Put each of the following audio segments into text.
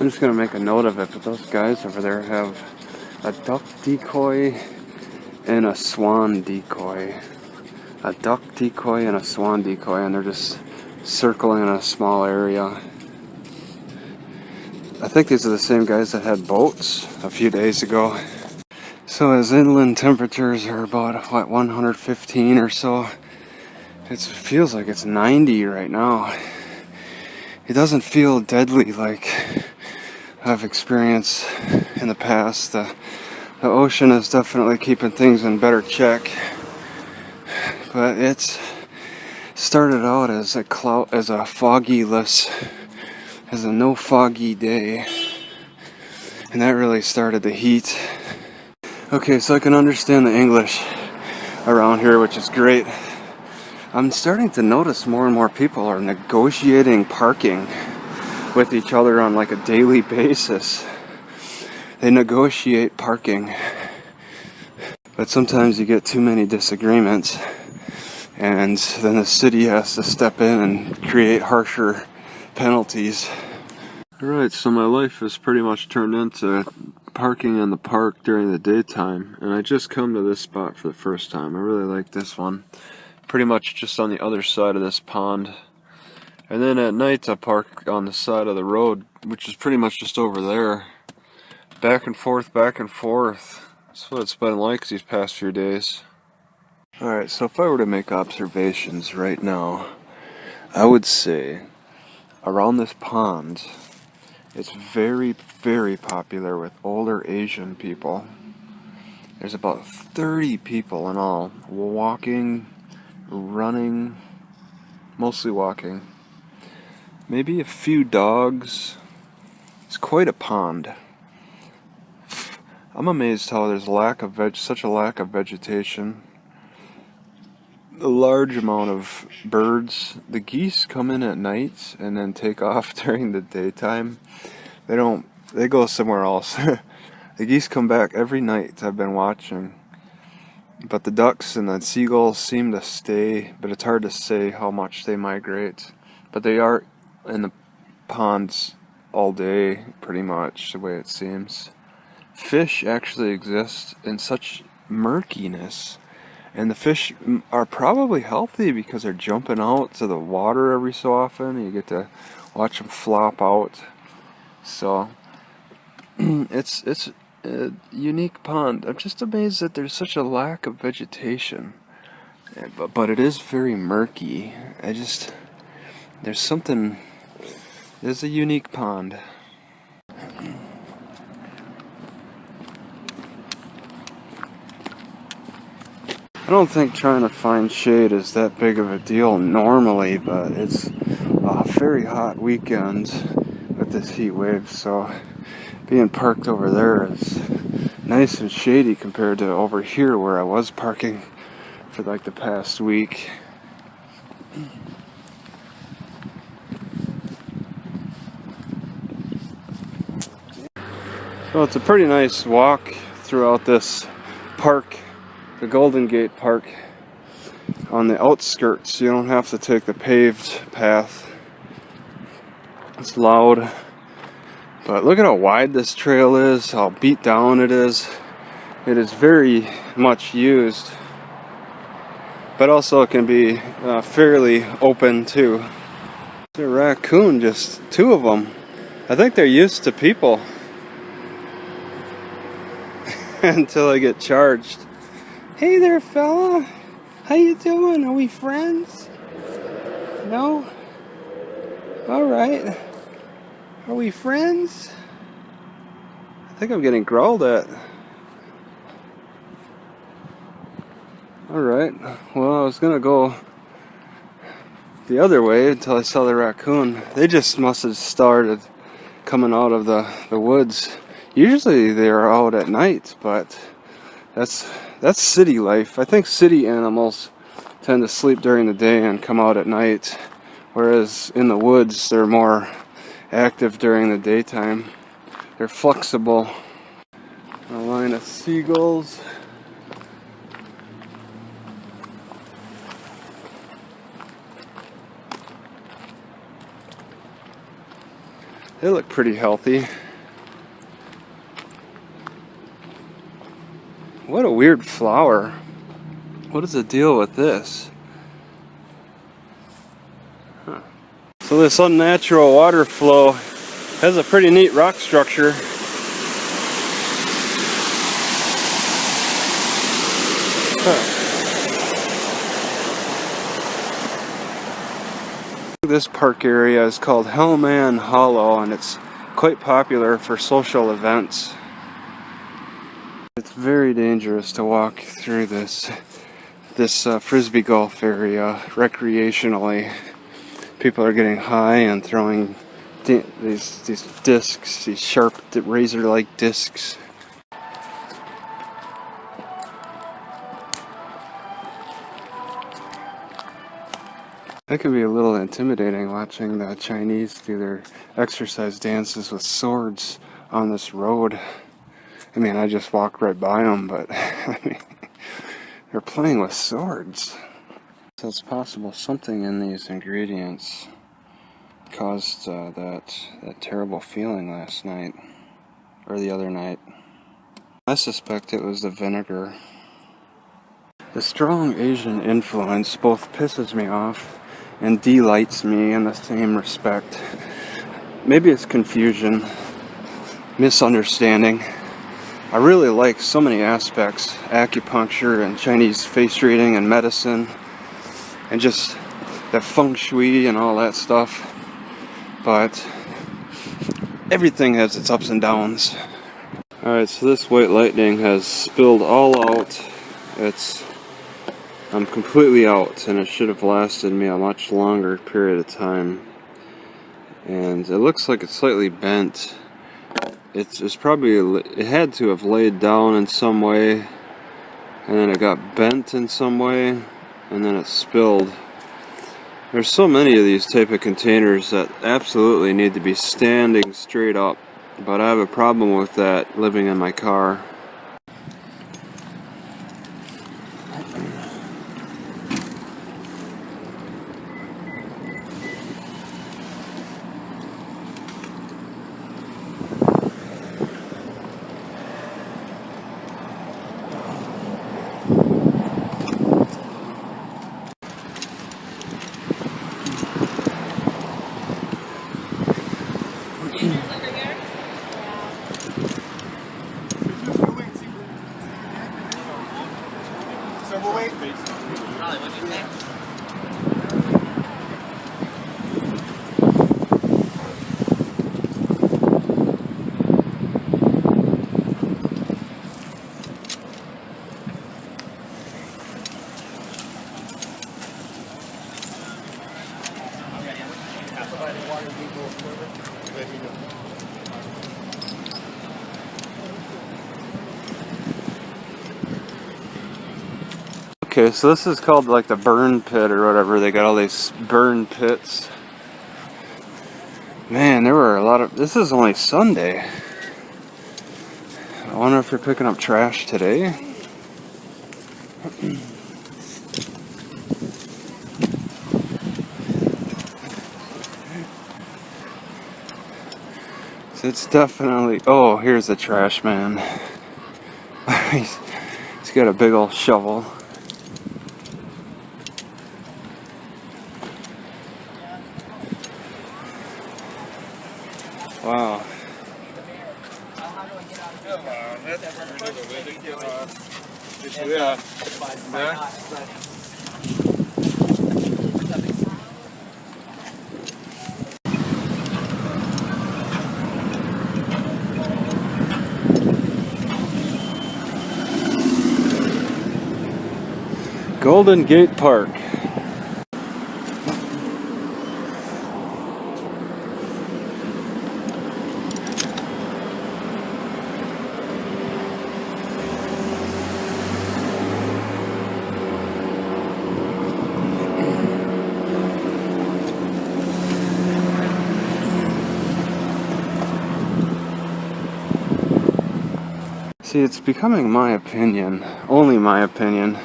I'm just gonna make a note of it, but those guys over there have a duck decoy and a swan decoy. A duck decoy and a swan decoy, and they're just circling in a small area. I think these are the same guys that had boats a few days ago. So as inland temperatures are about, what, 115 or so, it feels like it's 90 right now. It doesn't feel deadly like I've experienced in the past. The ocean is definitely keeping things in better check. But it's started out as a foggyless, as a no foggy day. And that really started the heat. Okay, so I can understand the English around here, which is great. I'm starting to notice more and more people are negotiating parking with each other on like a daily basis. They negotiate parking. But sometimes you get too many disagreements, and then the city has to step in and create harsher penalties. Alright, so my life has pretty much turned into parking in the park during the daytime, and I just come to this spot for the first time. I really like this one. Pretty much just on the other side of this pond. And then at night I park on the side of the road, which is pretty much just over there. Back and forth, back and forth. That's what it's been like these past few days. Alright, so if I were to make observations right now, I would say around this pond, it's very, very popular with older Asian people. There's about 30 people in all, walking, running, mostly walking. Maybe a few dogs. It's quite a pond. I'm amazed how there's such a lack of vegetation. A large amount of birds. The geese come in at night and then take off during the daytime. They go somewhere else. The geese come back every night, I've been watching. But the ducks and the seagulls seem to stay, but it's hard to say how much they migrate. But they are in the ponds all day, pretty much, the way it seems. Fish actually exist in such murkiness. And the fish are probably healthy because they're jumping out to the water every so often. You get to watch them flop out. So it's a unique pond. I'm just amazed that there's such a lack of vegetation. But it is very murky. It's a unique pond. I don't think trying to find shade is that big of a deal normally, but it's a very hot weekend with this heat wave, so being parked over there is nice and shady compared to over here where I was parking for like the past week. So it's a pretty nice walk throughout this park, the Golden Gate Park, on the outskirts. You don't have to take the paved path. It's loud, but look at how wide this trail is, how beat down it is. It is very much used, but also it can be fairly open too. There's a raccoon, just two of them. I think they're used to people until they get charged. Hey there, fella. How you doing? Are we friends? No? Alright. Are we friends? I think I'm getting growled at. Alright. Well, I was gonna go the other way until I saw the raccoon. They just must have started coming out of the woods. Usually they're out at night, but that's city life. I think city animals tend to sleep during the day and come out at night, whereas in the woods they're more active during the daytime. They're flexible. A line of seagulls. They look pretty healthy. What a weird flower. What is the deal with this? Huh. So this unnatural water flow has a pretty neat rock structure. This park area is called Hellman Hollow, and it's quite popular for social events. It's very dangerous to walk through this frisbee golf area recreationally. People are getting high and throwing these discs, these sharp razor-like discs. That can be a little intimidating watching the Chinese do their exercise dances with swords on this road. I mean, I just walked right by them, but I mean, they're playing with swords. So it's possible something in these ingredients caused that terrible feeling last night, or the other night. I suspect it was the vinegar. The strong Asian influence both pisses me off and delights me in the same respect. Maybe it's confusion, misunderstanding. I really like so many aspects, acupuncture and Chinese face reading and medicine, and just the feng shui and all that stuff. But everything has its ups and downs. Alright, so this white lightning has spilled all out. I'm completely out, and it should have lasted me a much longer period of time. And it looks like it's slightly bent. It's probably, it had to have laid down in some way, and then it got bent in some way, and then it spilled. There's so many of these type of containers that absolutely need to be standing straight up, but I have a problem with that living in my car. Okay, so this is called like the burn pit or whatever. They got all these burn pits. Man, there were a lot of... This is only Sunday. I wonder if you're picking up trash today. So it's definitely... Oh, here's the trash man. He's got a big old shovel. Wow. Golden Gate Park. See, it's becoming my opinion, only my opinion,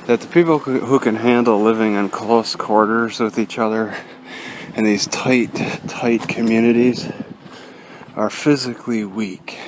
that the people who can handle living in close quarters with each other in these tight communities are physically weak.